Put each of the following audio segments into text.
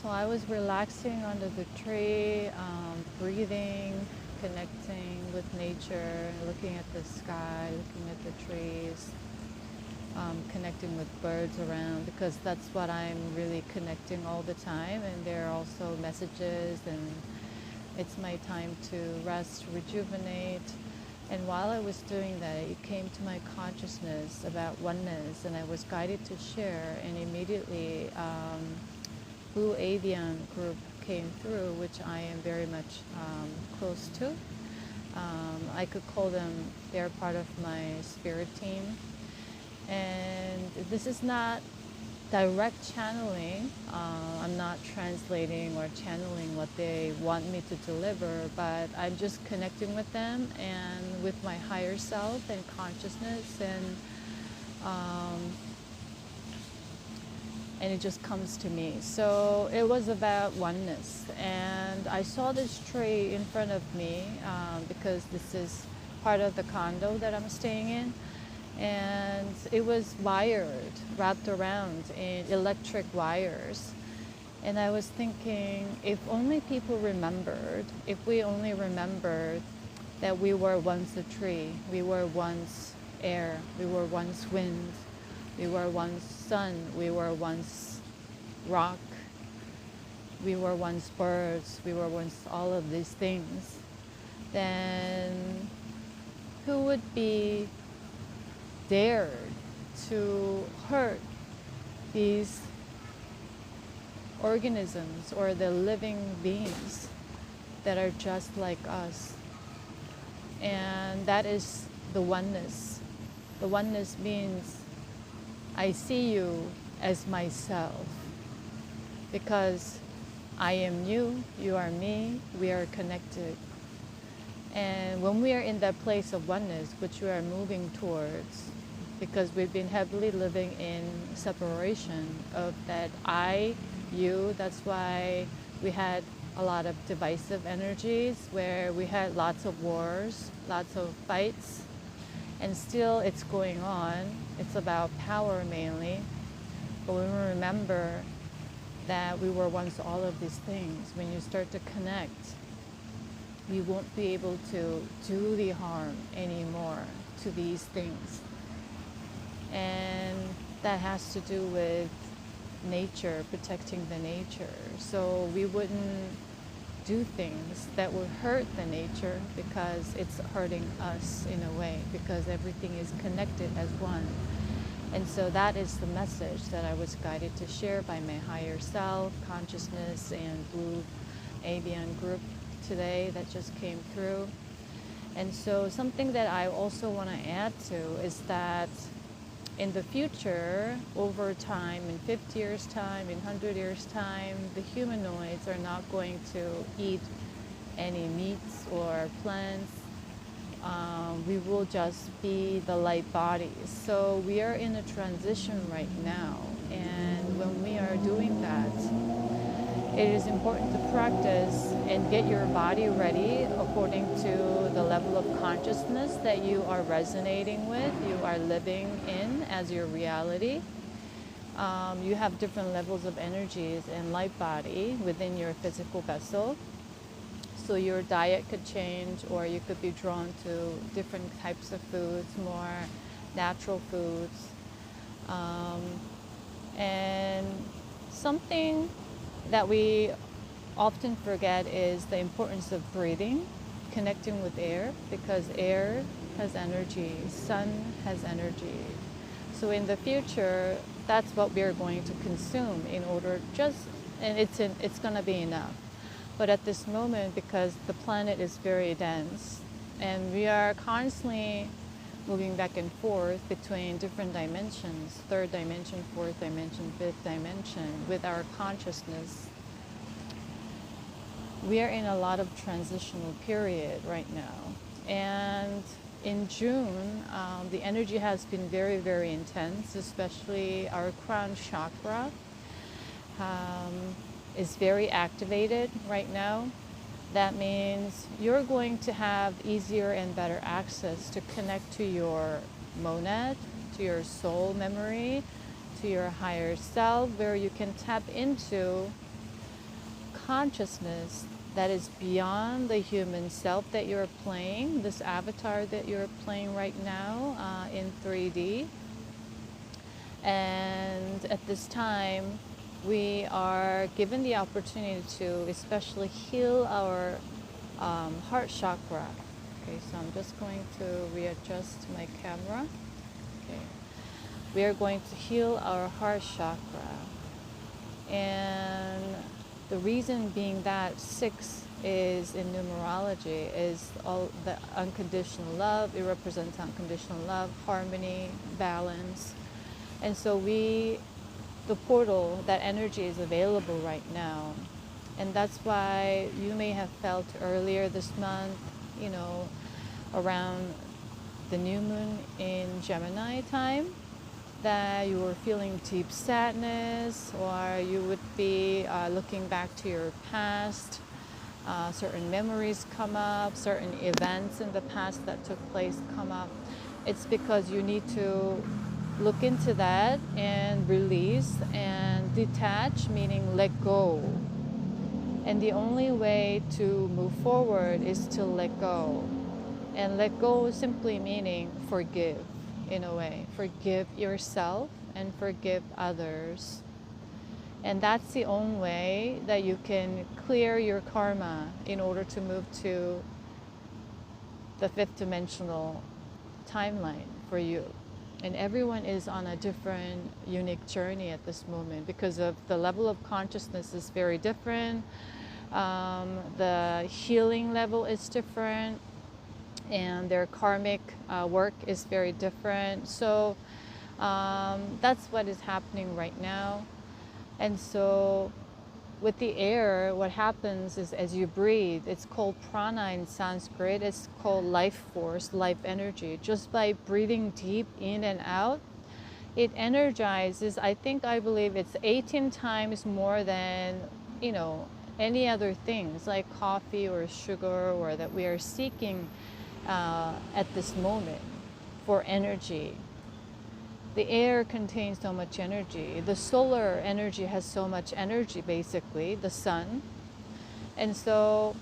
So I was relaxing under the tree, breathing, connecting with nature, looking at the sky, looking at the trees, connecting with birds around, because that's what I'm really connecting all the time. And there are also messages, and it's my time to rest, rejuvenate. And while I was doing that, it came to my consciousness about oneness, and I was guided to share, and immediately Blue Avian group came through, which I am very much close to. I could call them, they're part of my spirit team. And this is not direct channeling. I'm not translating or channeling what they want me to deliver, but I'm just connecting with them and with my higher self and consciousness, and it just comes to me. So it was about oneness, and I saw this tree in front of me because this is part of the condo that I'm staying in. And it was wired, wrapped around in electric wires. And I was thinking, if only people remembered, if we only remembered that we were once a tree, we were once air, we were once wind, we were once sun, we were once rock, we were once birds, we were once all of these things, then who would be dared to hurt these organisms or the living beings that are just like us? And that is the oneness. The oneness means I see you as myself, because I am you, you are me, we are connected. And when we are in that place of oneness, which we are moving towards, because we've been heavily living in separation of that I, you, that's why we had a lot of divisive energies, where we had lots of wars, lots of fights, and still it's going on. It's about power mainly. But when we remember that we were once all of these things, when you start to connect, you won't be able to do the harm anymore to these things. And that has to do with nature, protecting the nature. So we wouldn't do things that would hurt the nature, because it's hurting us in a way, because everything is connected as one. And so that is the message that I was guided to share by my higher self, consciousness, and Blue Avian group today that just came through. And so something that I also want to add to is that in the future, over time, in 50 years' time, in 100 years' time, the humanoids are not going to eat any meats or plants. We will just be the light bodies. So we are in a transition right now. And when we are doing that, it is important to practice and get your body ready according to the level of consciousness that you are resonating with, you are living in as your reality. You have different levels of energies and light body within your physical vessel. So your diet could change, or you could be drawn to different types of foods, more natural foods. And something that we often forget is the importance of breathing, connecting with air, because air has energy, sun has energy. So in the future, that's what we're going to consume in order and it's going to be enough. But at this moment, because the planet is very dense, and we are constantly moving back and forth between different dimensions, third dimension, fourth dimension, fifth dimension, with our consciousness, we are in a lot of transitional period right now. And in June, the energy has been very, very intense, especially our crown chakra is very activated right now. That means you're going to have easier and better access to connect to your monad, to your soul memory, to your higher self, where you can tap into consciousness that is beyond the human self that you're playing, this avatar that you're playing right now in 3D. And at this time, we are given the opportunity to especially heal our heart chakra. Okay, so I'm just going to readjust my camera. Okay, we are going to heal our heart chakra. And the reason being that 6 is in numerology is all the unconditional love. It represents unconditional love, harmony, balance. And so the portal, that energy is available right now. And that's why you may have felt earlier this month, you know, around the new moon in Gemini time, that you were feeling deep sadness, or you would be looking back to your past. Certain memories come up, certain events in the past that took place come up. It's because you need to look into that and release and detach, meaning let go. And the only way to move forward is to let go. And let go simply meaning forgive, in a way. Forgive yourself and forgive others. And that's the only way that you can clear your karma in order to move to the 5th dimensional timeline for you. And everyone is on a different, unique journey at this moment because of the level of consciousness is very different. The healing level is different, and their karmic work is very different. So that's what is happening right now. And so with the air, what happens is as you breathe, it's called prana in Sanskrit, it's called life force, life energy. Just by breathing deep in and out, it energizes, I believe it's 18 times more than, you know, any other things like coffee or sugar or that we are seeking at this moment for energy. The air contains so much energy. The solar energy has so much energy, basically, the sun. And so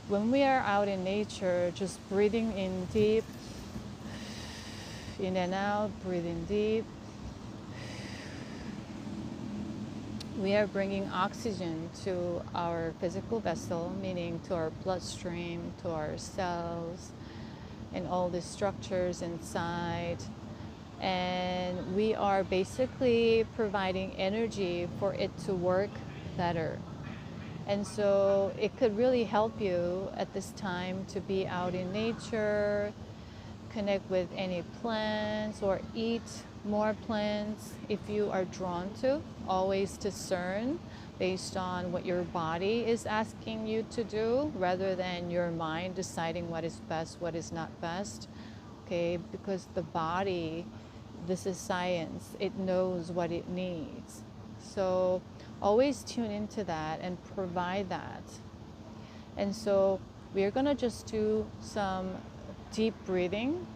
when we are out in nature, just breathing in deep, in and out, breathing deep, we are bringing oxygen to our physical vessel, meaning to our bloodstream, to our cells, and all the structures inside. And we are basically providing energy for it to work better. And so it could really help you at this time to be out in nature, connect with any plants, or eat more plants if you are drawn to. Always discern based on what your body is asking you to do rather than your mind deciding what is best, what is not best. Okay, because the body, this is science, it knows what it needs. So always tune into that and provide that. And so we are going to just do some deep breathing.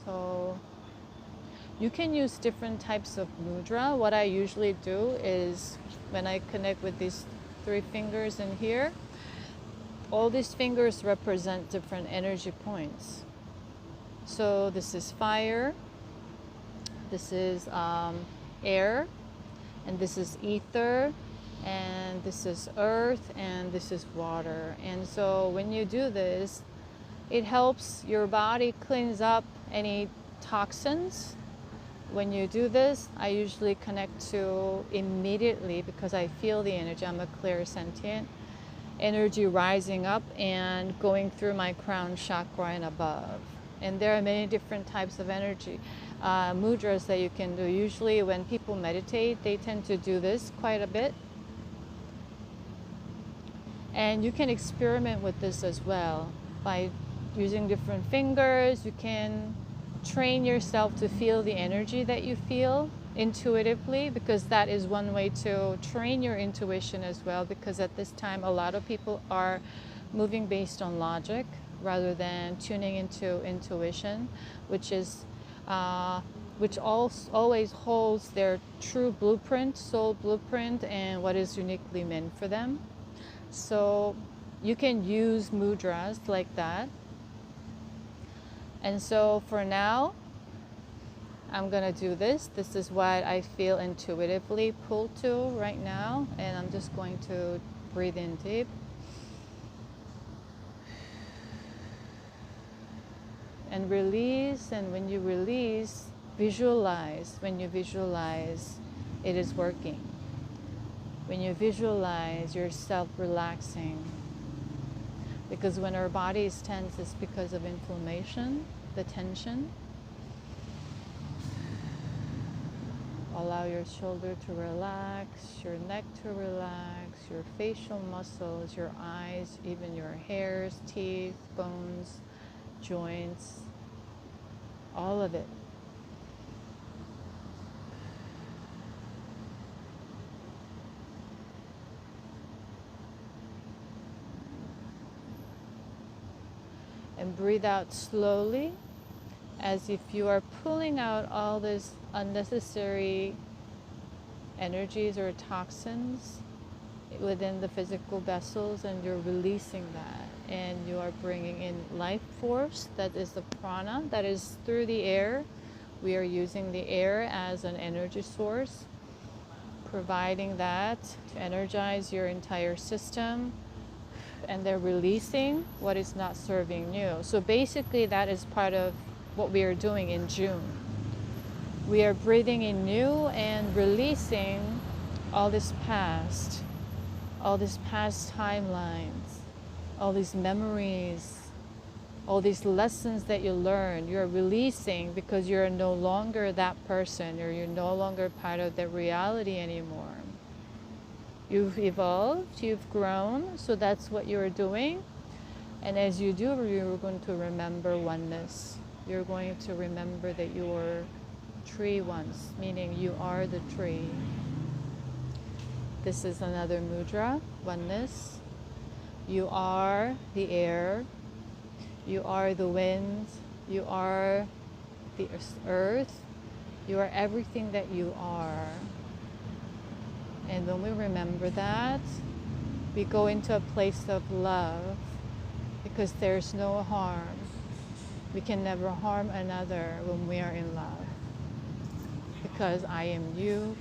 So you can use different types of mudra. What I usually do is when I connect with these 3 fingers in here, all these fingers represent different energy points. So this is fire, this is air, and this is ether, and this is earth, and this is water. And so when you do this, it helps your body cleanse up any toxins. When you do this, I usually connect to immediately because I feel the energy. I'm a clairsentient energy rising up and going through my crown chakra and above. And there are many different types of energy mudras that you can do. Usually when people meditate, they tend to do this quite a bit. And you can experiment with this as well. By using different fingers, you can train yourself to feel the energy that you feel intuitively, because that is one way to train your intuition as well, because at this time a lot of people are moving based on logic rather than tuning into intuition, which always holds their true blueprint, soul blueprint, and what is uniquely meant for them. So you can use mudras like that. And so for now, I'm gonna do this. This is what I feel intuitively pulled to right now. And I'm just going to breathe in deep. And release. And when you release, visualize. When you visualize, it is working. When you visualize yourself relaxing. Because when our body is tense, it's because of inflammation, the tension. Allow your shoulder to relax, your neck to relax, your facial muscles, your eyes, even your hairs, teeth, bones, joints, all of it. And breathe out slowly, as if you are pulling out all this unnecessary energies or toxins within the physical vessels, and you're releasing that, and you are bringing in life force, that is the prana, that is through the air. We are using the air as an energy source, providing that to energize your entire system, and they're releasing what is not serving you. So basically that is part of what we are doing in June. We are breathing in new and releasing all this past timelines, all these memories, all these lessons that you learned. You're releasing because you're no longer that person, or you're no longer part of that reality anymore. You've evolved, you've grown, so that's what you're doing. And as you do, you're going to remember oneness. You're going to remember that you were tree once, meaning you are the tree. This is another mudra, oneness. You are the air. You are the wind. You are the earth. You are everything that you are. And when we remember that, we go into a place of love, because there's no harm. We can never harm another when we are in love. Because I am you,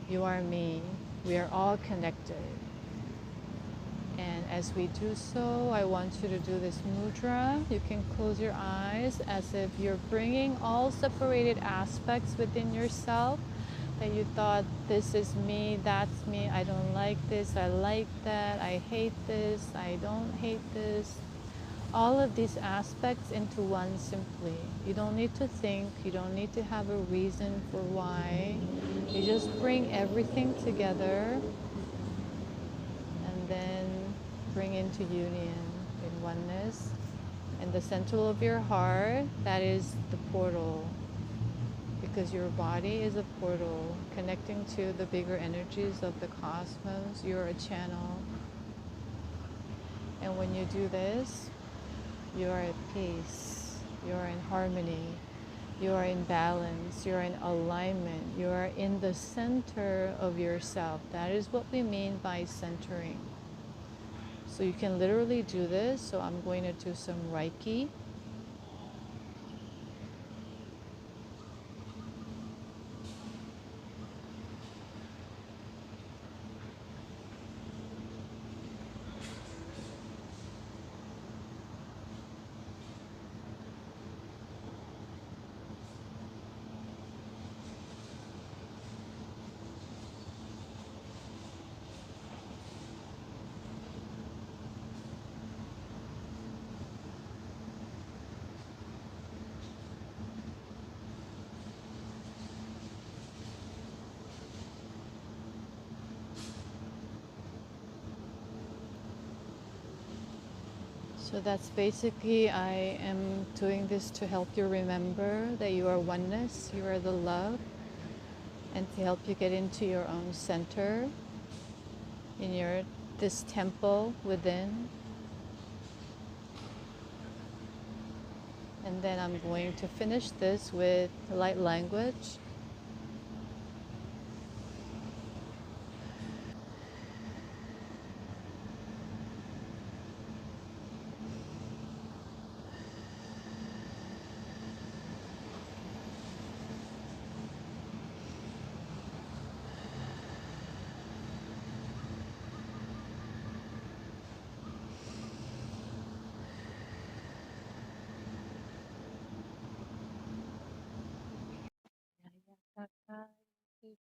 you are me. We are all connected. And as we do so, I want you to do this mudra. You can close your eyes as if you're bringing all separated aspects within yourself that you thought, this is me, that's me, I don't like this, I like that, I hate this, I don't hate this. All of these aspects into one simply. You don't need to think, you don't need to have a reason for why. You just bring everything together and then bring into union in oneness. And the center of your heart, that is the portal. Because your body is a portal connecting to the bigger energies of the cosmos. You're a channel. And when you do this, you are at peace. You are in harmony. You are in balance. You are in alignment. You are in the center of yourself. That is what we mean by centering. So you can literally do this. So I'm going to do some Reiki. So that's basically, I am doing this to help you remember that you are oneness, you are the love, and to help you get into your own center, in this temple within. And then I'm going to finish this with light language.